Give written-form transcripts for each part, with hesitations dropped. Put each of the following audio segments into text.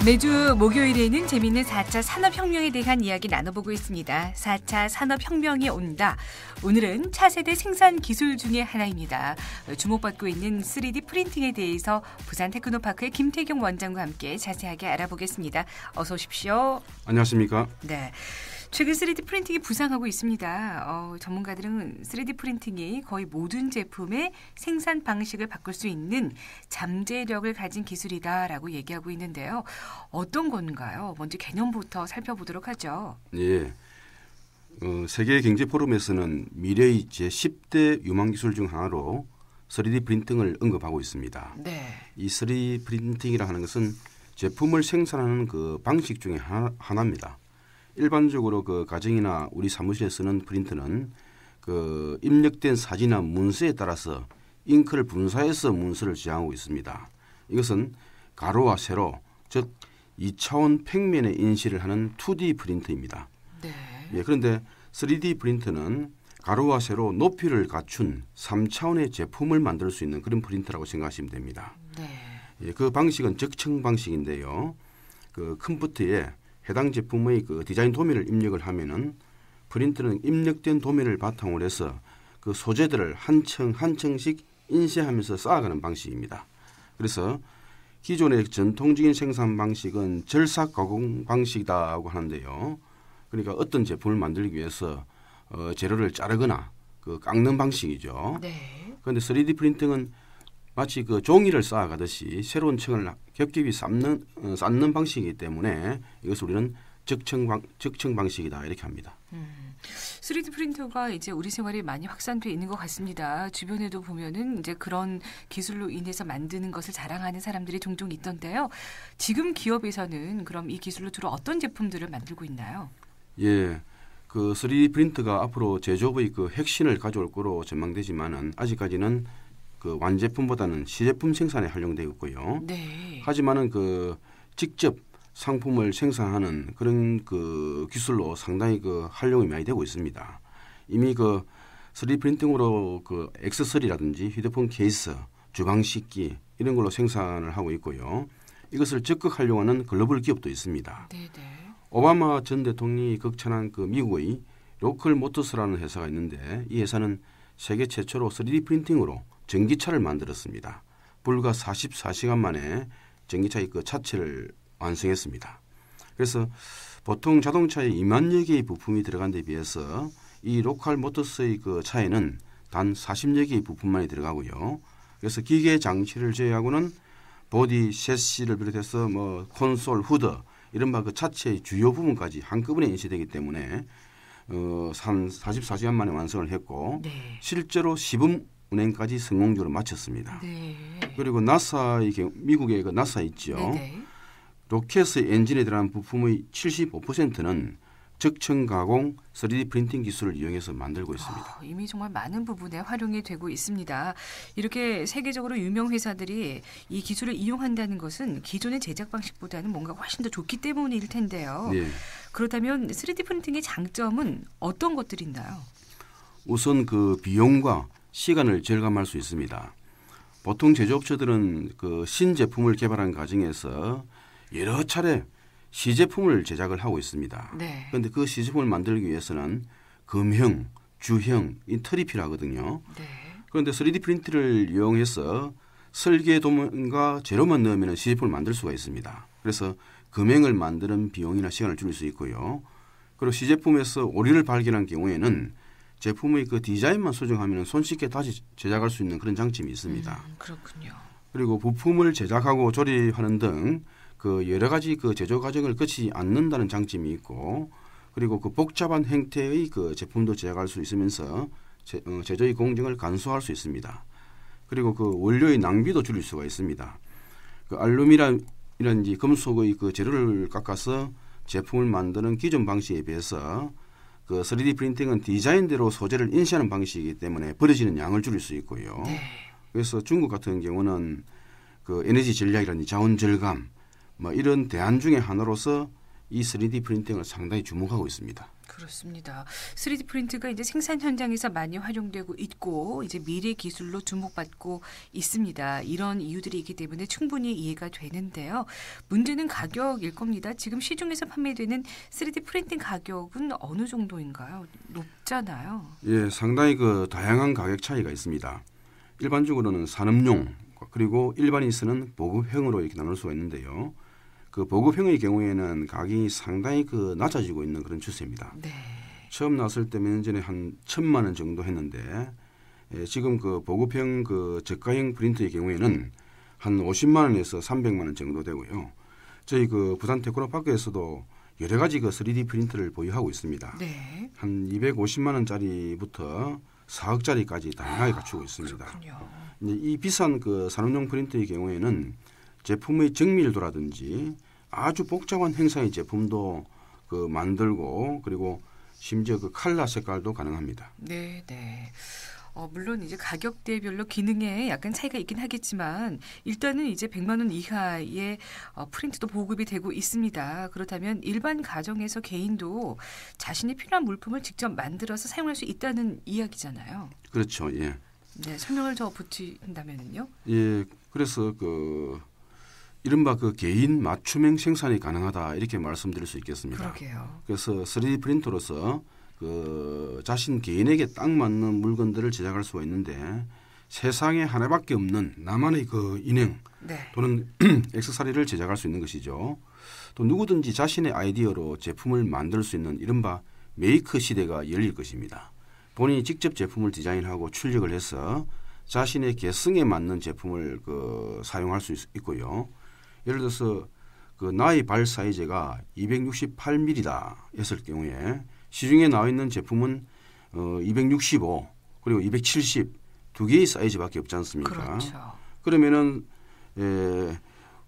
매주 목요일에는 재미있는 4차 산업혁명에 대한 이야기 나눠보고 있습니다. 4차 산업혁명이 온다. 오늘은 차세대 생산 기술 중에 하나입니다. 주목받고 있는 3D 프린팅에 대해서 부산 테크노파크의 김태경 원장과 함께 자세하게 알아보겠습니다. 어서 오십시오. 안녕하십니까? 네. 최근 3D 프린팅이 부상하고 있습니다. 전문가들은 3D 프린팅이 거의 모든 제품의 생산 방식을 바꿀 수 있는 잠재력을 가진 기술이다라고 얘기하고 있는데요. 어떤 건가요? 먼저 개념부터 살펴보도록 하죠. 예. 세계경제포럼에서는 미래의 제10대 유망기술 중 하나로 3D 프린팅을 언급하고 있습니다. 네. 이 3D 프린팅이라 하는 것은 제품을 생산하는 그 방식 중에 하나입니다. 일반적으로 그 가정이나 우리 사무실에 쓰는 프린터는 그 입력된 사진이나 문서에 따라서 잉크를 분사해서 문서를 저장하고 있습니다. 이것은 가로와 세로, 즉 2차원 평면의 인식을 하는 2D 프린터입니다. 네. 예, 그런데 3D 프린터는 가로와 세로 높이를 갖춘 3차원의 제품을 만들 수 있는 그런 프린터라고 생각하시면 됩니다. 네. 예, 그 방식은 적층 방식인데요. 그 컴퓨터에 해당 제품의 그 디자인 도면을 입력을 하면은 프린터는 입력된 도면을 바탕으로 해서 그 소재들을 한 층 한 층씩 인쇄하면서 쌓아가는 방식입니다. 그래서 기존의 전통적인 생산 방식은 절삭 가공 방식이라고 하는데요. 그러니까 어떤 제품을 만들기 위해서 재료를 자르거나 그 깎는 방식이죠. 네. 그런데 3D 프린팅은 마치 그 종이를 쌓아가듯이 새로운 층을 겹겹이 쌓는 방식이기 때문에 이것을 우리는 적층 방식이다 이렇게 합니다. 3D 프린터가 이제 우리 생활에 많이 확산돼 있는 것 같습니다. 주변에도 보면은 이제 그런 기술로 인해서 만드는 것을 자랑하는 사람들이 종종 있던데요. 지금 기업에서는 그럼 이 기술로 주로 어떤 제품들을 만들고 있나요? 예, 그 3D 프린터가 앞으로 제조업의 그 핵심을 가져올 거로 전망되지만은 아직까지는 그 완제품보다는 시제품 생산에 활용되고 있고요. 네. 하지만은 그 직접 상품을 생산하는 그런 그 기술로 상당히 그 활용이 많이 되고 있습니다. 이미 그 3D 프린팅으로 그 액세서리라든지 휴대폰 케이스, 주방 식기 이런 걸로 생산을 하고 있고요. 이것을 적극 활용하는 글로벌 기업도 있습니다. 네. 오바마 전 대통령이 극찬한 그 미국의 로컬 모터스라는 회사가 있는데 이 회사는 세계 최초로 3D 프린팅으로 전기차를 만들었습니다. 불과 44시간 만에 전기차의 그 차체를 완성했습니다. 그래서 보통 자동차에 2만여 개의 부품이 들어간 데 비해서 이 로컬 모터스의 그 차에는 단 40여 개의 부품만이 들어가고요. 그래서 기계 장치를 제외하고는 보디, 셰시를 비롯해서 뭐 콘솔, 후드 이른바 그 차체의 주요 부분까지 한꺼번에 인쇄되기 때문에 한 44시간 만에 완성을 했고 네. 실제로 시범 운행까지 성공적으로 마쳤습니다. 네. 그리고 나사의 미국의 그 나사 있죠. 네네. 로켓의 엔진에 들어간 부품의 75%는 적층 가공 3D 프린팅 기술을 이용해서 만들고 있습니다. 이미 정말 많은 부분에 활용이 되고 있습니다. 이렇게 세계적으로 유명 회사들이 이 기술을 이용한다는 것은 기존의 제작 방식보다는 뭔가 훨씬 더 좋기 때문일 텐데요. 네. 그렇다면 3D 프린팅의 장점은 어떤 것들이 있나요? 우선 그 비용과 시간을 절감할 수 있습니다. 보통 제조업체들은 그 신제품을 개발하는 과정에서 여러 차례 시제품을 제작을 하고 있습니다. 네. 그런데 그 시제품을 만들기 위해서는 금형, 주형, 이 틀이 필요하거든요. 네. 그런데 3D 프린터를 이용해서 설계 도면과 재료만 넣으면 시제품을 만들 수가 있습니다. 그래서 금형을 만드는 비용이나 시간을 줄일 수 있고요. 그리고 시제품에서 오류를 발견한 경우에는 제품의 그 디자인만 수정하면 손쉽게 다시 제작할 수 있는 그런 장점이 있습니다. 그렇군요. 그리고 부품을 제작하고 조립하는 등 그 여러 가지 그 제조 과정을 거치지 않는다는 장점이 있고, 그리고 그 복잡한 형태의 그 제품도 제작할 수 있으면서 제조의 공정을 간소화할 수 있습니다. 그리고 그 원료의 낭비도 줄일 수가 있습니다. 그 알루미늄이라든지 금속의 그 재료를 깎아서 제품을 만드는 기존 방식에 비해서 그 3D 프린팅은 디자인대로 소재를 인쇄하는 방식이기 때문에 버려지는 양을 줄일 수 있고요. 네. 그래서 중국 같은 경우는 그 에너지 전략이라든지 자원 절감 뭐 이런 대안 중에 하나로서 이 3D 프린팅을 상당히 주목하고 있습니다. 그렇습니다. 3D 프린트가 이제 생산 현장에서 많이 활용되고 있고 이제 미래 기술로 주목받고 있습니다. 이런 이유들이 있기 때문에 충분히 이해가 되는데요. 문제는 가격일 겁니다. 지금 시중에서 판매되는 3D 프린팅 가격은 어느 정도인가요? 높잖아요. 예, 상당히 그 다양한 가격 차이가 있습니다. 일반적으로는 산업용 그리고 일반인 쓰는 보급형으로 이렇게 나눌 수가 있는데요. 그 보급형의 경우에는 가격이 상당히 그 낮아지고 있는 그런 추세입니다. 네. 처음 나왔을 때 몇 년 전에 한 1,000만 원 정도 했는데 지금 그 보급형 그 저가형 프린터의 경우에는 한 50만 원에서 300만 원 정도 되고요. 저희 그 부산 테크노파크에서도 여러 가지 그 3D 프린터를 보유하고 있습니다. 네. 한 250만 원짜리부터 4억짜리까지 다양하게 갖추고 있습니다. 그렇군요. 이제 이 비싼 그 산업용 프린터의 경우에는 제품의 정밀도라든지 아주 복잡한 형상의 제품도 그 만들고 그리고 심지어 그 컬러 색깔도 가능합니다. 네, 네. 물론 이제 가격대별로 기능에 약간 차이가 있긴 하겠지만 일단은 이제 100만 원 이하의 프린트도 보급이 되고 있습니다. 그렇다면 일반 가정에서 개인도 자신이 필요한 물품을 직접 만들어서 사용할 수 있다는 이야기잖아요. 그렇죠. 예. 네, 설명을 더 붙인다면은요. 예. 그래서 그 이른바 그 개인 맞춤형 생산이 가능하다 이렇게 말씀드릴 수 있겠습니다. 그러게요. 그래서 3D 프린터로서 그 자신 개인에게 딱 맞는 물건들을 제작할 수가 있는데 세상에 하나밖에 없는 나만의 그 인형 네. 또는 액세서리를 제작할 수 있는 것이죠. 또 누구든지 자신의 아이디어로 제품을 만들 수 있는 이른바 메이커 시대가 열릴 것입니다. 본인이 직접 제품을 디자인하고 출력을 해서 자신의 개성에 맞는 제품을 그 사용할 수 있고요. 예를 들어서 그 나의 발 사이즈가 268mm다 했을 경우에 시중에 나와 있는 제품은 265 그리고 270 두 개의 사이즈밖에 없지 않습니까? 그렇죠. 그러면은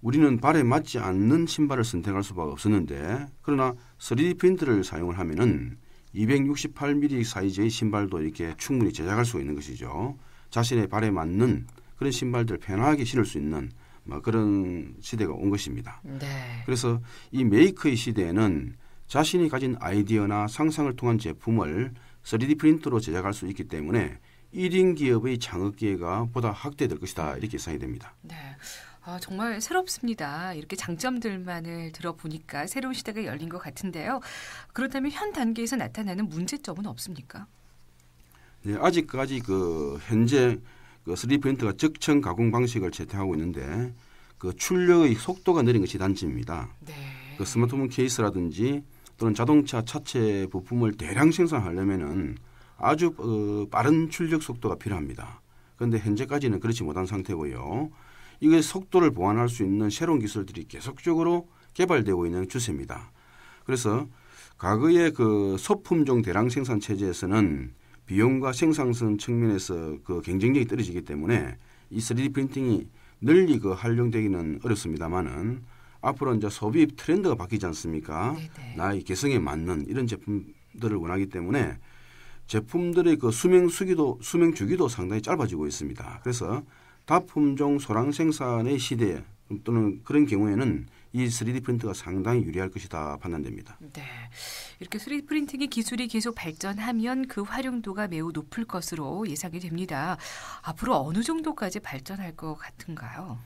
우리는 발에 맞지 않는 신발을 선택할 수밖에 없었는데 그러나 3D 프린터를 사용을 하면은 268mm 사이즈의 신발도 이렇게 충분히 제작할 수가 있는 것이죠. 자신의 발에 맞는 그런 신발들을 편하게 신을 수 있는 그런 시대가 온 것입니다. 네. 그래서 이 메이커의 시대에는 자신이 가진 아이디어나 상상을 통한 제품을 3D 프린터로 제작할 수 있기 때문에 1인 기업의 창업 기회가 보다 확대될 것이다 이렇게 예상이 됩니다. 네. 정말 새롭습니다. 이렇게 장점들만을 들어보니까 새로운 시대가 열린 것 같은데요. 그렇다면 현 단계에서 나타나는 문제점은 없습니까? 네, 아직까지 그 현재 그 3D 프린터가 적층 가공 방식을 채택하고 있는데 그 출력의 속도가 느린 것이 단점입니다. 네. 그 스마트폰 케이스라든지 또는 자동차 차체 부품을 대량 생산하려면은 아주 빠른 출력 속도가 필요합니다. 그런데 현재까지는 그렇지 못한 상태고요. 이게 속도를 보완할 수 있는 새로운 기술들이 계속적으로 개발되고 있는 추세입니다. 그래서 과거의 그 소품종 대량 생산 체제에서는 비용과 생산성 측면에서 그 경쟁력이 떨어지기 때문에 이 3D 프린팅이 널리 그 활용되기는 어렵습니다만은 앞으로 이제 소비 트렌드가 바뀌지 않습니까? 네네. 나의 개성에 맞는 이런 제품들을 원하기 때문에 제품들의 그 수명 주기도 상당히 짧아지고 있습니다. 그래서 다품종 소량 생산의 시대 또는 그런 경우에는 이 3D 프린터가 상당히 유리할 것이다 판단됩니다. 네, 이렇게 3D 프린팅의 기술이 계속 발전하면 그 활용도가 매우 높을 것으로 예상이 됩니다. 앞으로 어느 정도까지 발전할 것 같은가요?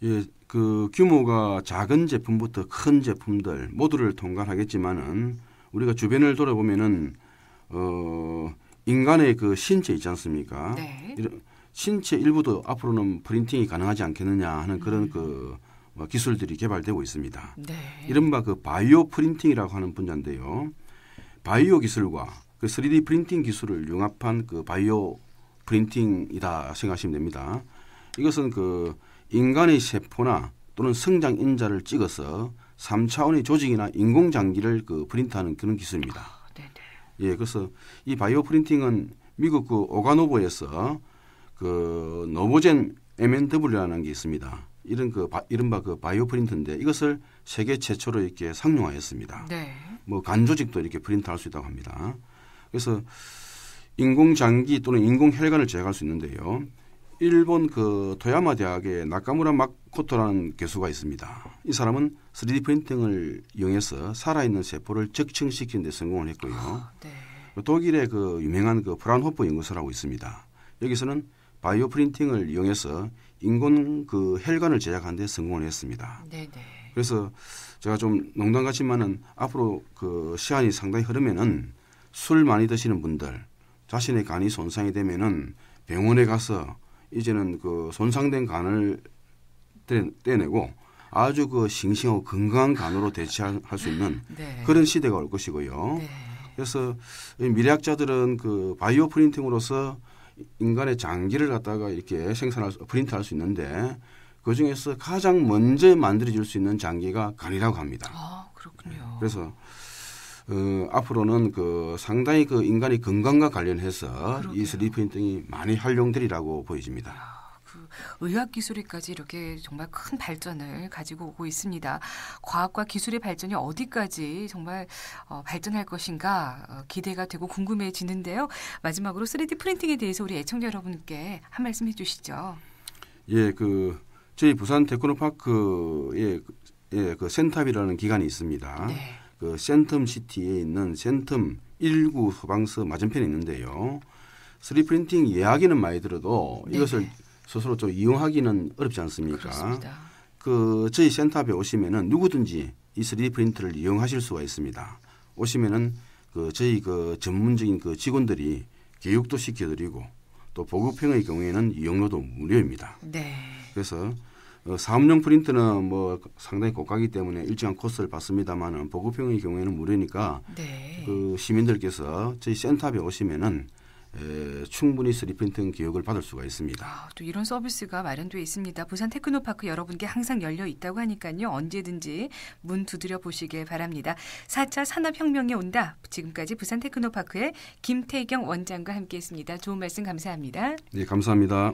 예, 그 규모가 작은 제품부터 큰 제품들 모두를 통과하겠지만은 우리가 주변을 돌아보면은 인간의 그 신체 있지 않습니까? 네. 이런 신체 일부도 앞으로는 프린팅이 가능하지 않겠느냐 하는 그런 그 기술들이 개발되고 있습니다. 네. 이른바 그 바이오 프린팅이라고 하는 분야인데요. 바이오 기술과 그 3D 프린팅 기술을 융합한 그 바이오 프린팅이다 생각하시면 됩니다. 이것은 그 인간의 세포나 또는 성장 인자를 찍어서 3차원의 조직이나 인공 장기를 그 프린트하는 그런 기술입니다. 네네. 예, 그래서 이 바이오 프린팅은 미국 그 오가노보에서 그 노보젠 M&W라는 게 있습니다. 이른바 그 바이오 프린터인데 이것을 세계 최초로 이렇게 상용화했습니다. 네. 뭐 간 조직도 이렇게 프린트할 수 있다고 합니다. 그래서 인공 장기 또는 인공 혈관을 제작할 수 있는데요. 일본 그 토야마 대학의 나카무라 마코토라는 교수가 있습니다. 이 사람은 3D 프린팅을 이용해서 살아있는 세포를 적층시키는 데 성공을 했고요. 네. 독일의 그 유명한 그 프라운호퍼 연구소라고 있습니다. 여기서는 바이오 프린팅을 이용해서 인공 그 혈관을 제작하는 데 성공을 했습니다. 네네. 그래서 제가 좀 농담 같지만은 앞으로 그 시간이 상당히 흐르면은 술 많이 드시는 분들 자신의 간이 손상이 되면은 병원에 가서 이제는 그 손상된 간을 떼내고 아주 그 싱싱하고 건강한 간으로 대체할 수 있는 네. 그런 시대가 올 것이고요. 네. 그래서 미래학자들은 그 바이오 프린팅으로서 인간의 장기를 갖다가 이렇게 프린트할 수 있는데 그 중에서 가장 먼저 만들어질 수 있는 장기가 간이라고 합니다. 아, 그렇군요. 그래서 앞으로는 그 상당히 그 인간의 건강과 관련해서 그러게요. 이 3D 프린팅이 많이 활용되리라고 보여집니다. 그 의학 기술에까지 이렇게 정말 큰 발전을 가지고 오고 있습니다. 과학과 기술의 발전이 어디까지 정말 발전할 것인가 기대가 되고 궁금해지는데요. 마지막으로 3D 프린팅에 대해서 우리 애청자 여러분께 한 말씀 해주시죠. 예, 그 저희 부산 테크노파크에 그 센탑이라는 기관이 있습니다. 네. 그 센텀 시티에 있는 센텀 119 소방서 맞은편에 있는데요. 3D 프린팅 이야기는 많이 들어도 네네. 이것을 스스로 좀 이용하기는 어렵지 않습니까? 그렇습니다. 그 저희 센터에 오시면은 누구든지 이 3D 프린터를 이용하실 수가 있습니다. 오시면은 그 저희 그 전문적인 그 직원들이 교육도 시켜드리고 또 보급형의 경우에는 이용료도 무료입니다. 네. 그래서 사업용 프린터는 뭐 상당히 고가기 때문에 일정한 코스를 받습니다만은 보급형의 경우에는 무료니까 네. 그 시민들께서 저희 센터에 오시면은 충분히 3D 프린팅 교육을 받을 수가 있습니다. 또 이런 서비스가 마련되어 있습니다. 부산 테크노파크 여러분께 항상 열려 있다고 하니까요. 언제든지 문 두드려 보시길 바랍니다. 4차 산업혁명이 온다. 지금까지 부산 테크노파크의 김태경 원장과 함께했습니다. 좋은 말씀 감사합니다. 네, 감사합니다.